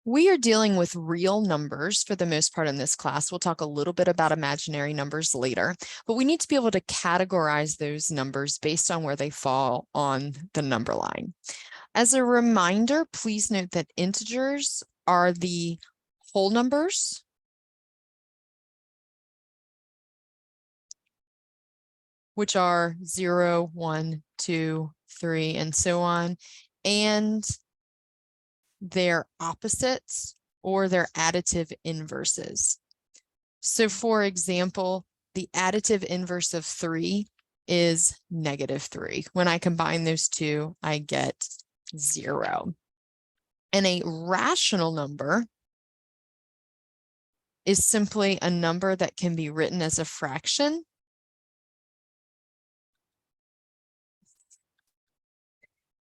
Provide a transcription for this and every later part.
We are dealing with real numbers for the most part in this class. We'll talk a little bit about imaginary numbers later, but we need to be able to categorize those numbers based on where they fall on the number line. As a reminder, please note that integers are the whole numbers, which are 0, 1, 2, 3, and so on, and their opposites or their additive inverses. So for example, the additive inverse of 3 is -3. When I combine those two, I get 0. And a rational number is simply a number that can be written as a fraction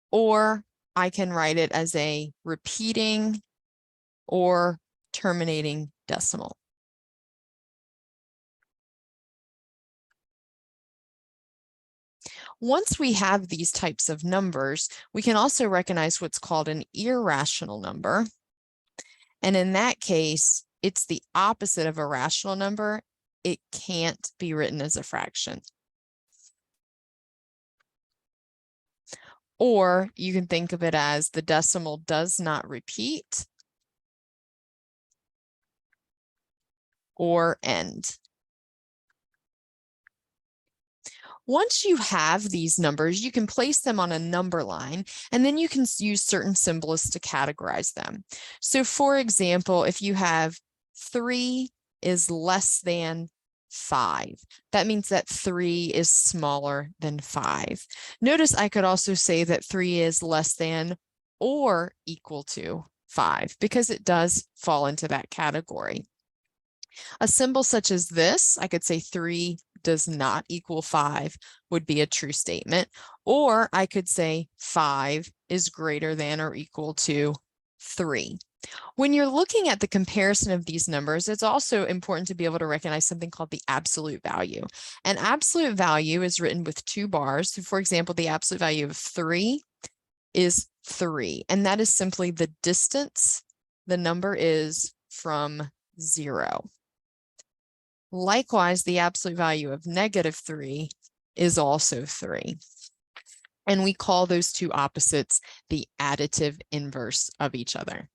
or I can write it as a repeating or terminating decimal. Once we have these types of numbers, we can also recognize what's called an irrational number. And in that case, it's the opposite of a rational number. It can't be written as a fraction. Or you can think of it as the decimal does not repeat or end. Once you have these numbers, you can place them on a number line, and then you can use certain symbols to categorize them. So for example, if you have 3 is less than 5, that means that 3 is smaller than 5. Notice I could also say that 3 is less than or equal to 5 because it does fall into that category. A symbol such as this, I could say 3 does not equal 5 would be a true statement, or I could say 5 is greater than or equal to 3. When you're looking at the comparison of these numbers, it's also important to be able to recognize something called the absolute value. An absolute value is written with 2 bars. So for example, the absolute value of 3 is 3, and that is simply the distance the number is from 0. Likewise, the absolute value of -3 is also 3. And we call those two opposites the additive inverse of each other.